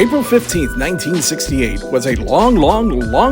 April 15th, 1968 was a long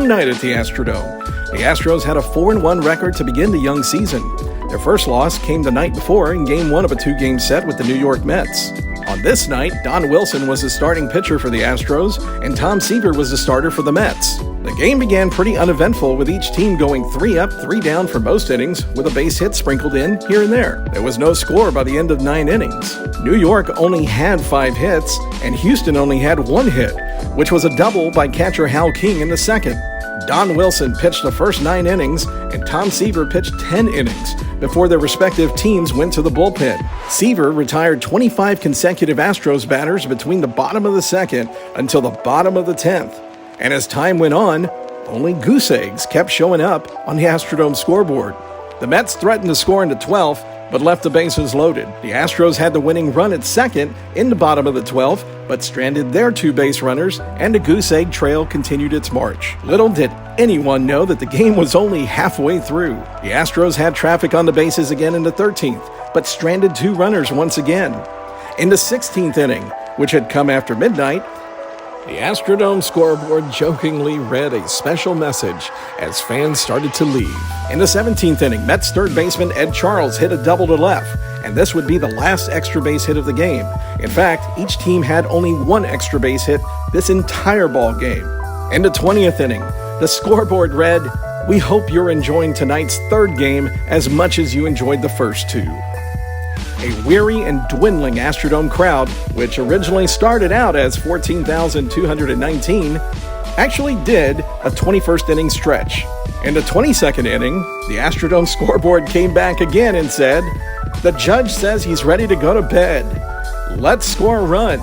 night at the Astrodome. The Astros had a 4-1 record to begin the young season. Their first loss came the night before in Game 1 of a 2-game set with the New York Mets. On this night, Don Wilson was the starting pitcher for the Astros, and Tom Seaver was the starter for the Mets. The game began pretty uneventful, with each team going 3 up, 3 down for most innings, with a base hit sprinkled in here and there. There was no score by the end of 9 innings. New York only had 5 hits, and Houston only had 1 hit, which was a double by catcher Hal King in the second. Don Wilson pitched the first 9 innings, and Tom Seaver pitched 10 innings before their respective teams went to the bullpen. Seaver retired 25 consecutive Astros batters between the bottom of the second until the bottom of the 10th. And as time went on, only goose eggs kept showing up on the Astrodome scoreboard. The Mets threatened to score in the 12th, but left the bases loaded. The Astros had the winning run at second in the bottom of the 12th, but stranded their 2 base runners, and the goose egg trail continued its march. Little did anyone know that the game was only halfway through. The Astros had traffic on the bases again in the 13th, but stranded 2 runners once again. In the 16th inning, which had come after midnight, the Astrodome scoreboard jokingly read a special message as fans started to leave. In the 17th inning, Mets third baseman Ed Charles hit a double to left, and this would be the last extra base hit of the game. In fact, each team had only 1 extra base hit this entire ball game. In the 20th inning, the scoreboard read, "We hope you're enjoying tonight's 3rd game as much as you enjoyed the first 2. A weary and dwindling Astrodome crowd, which originally started out as 14,219, actually did a 21st inning stretch. In the 22nd inning, the Astrodome scoreboard came back again and said, "The judge says he's ready to go to bed. Let's score a run,"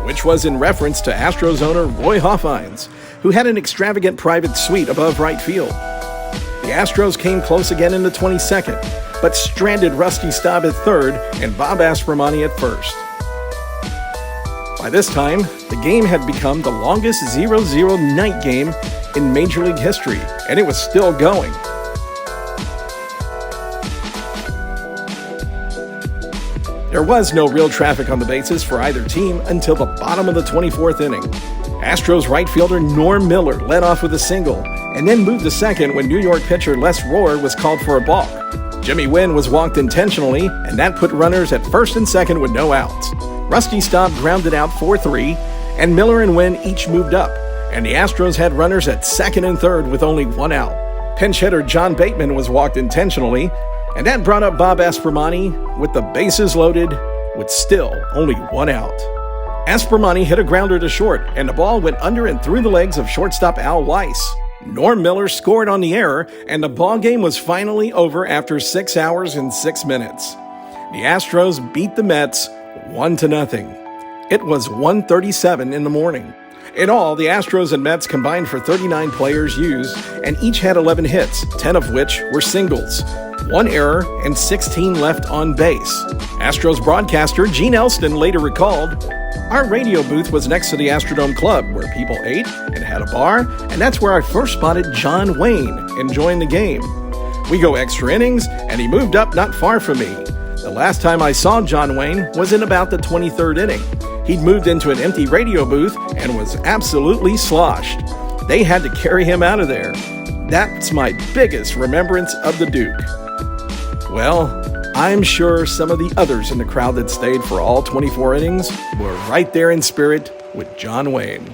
which was in reference to Astros owner Roy Hoffines, who had an extravagant private suite above right field. The Astros came close again in the 22nd, but stranded Rusty Staub at third and Bob Aspromani at first. By this time, the game had become the longest 0-0 night game in Major League history, and it was still going. There was no real traffic on the bases for either team until the bottom of the 24th inning. Astros right fielder Norm Miller led off with a single, and then moved to second when New York pitcher Les Rohr was called for a balk. Jimmy Wynn was walked intentionally, and that put runners at first and second with no outs. Rusty Staub grounded out 4-3, and Miller and Wynn each moved up, and the Astros had runners at second and third with only 1 out. Pinch hitter John Bateman was walked intentionally, and that brought up Bob Aspromani with the bases loaded with still only 1 out. Aspromani hit a grounder to short, and the ball went under and through the legs of shortstop Al Weiss. Norm Miller scored on the error, and the ball game was finally over after 6 hours and 6 minutes. The Astros beat the Mets 1-0. It was 1:37 in the morning. In all, the Astros and Mets combined for 39 players used, and each had 11 hits, 10 of which were singles, 1 error, and 16 left on base. Astros broadcaster Gene Elston later recalled, "Our radio booth was next to the Astrodome Club, where people ate and had a bar, and that's where I first spotted John Wayne enjoying the game. We go extra innings, and he moved up not far from me. The last time I saw John Wayne was in about the 23rd inning. He'd moved into an empty radio booth and was absolutely sloshed. They had to carry him out of there. That's my biggest remembrance of the Duke." Well, I'm sure some of the others in the crowd that stayed for all 24 innings were right there in spirit with John Wayne.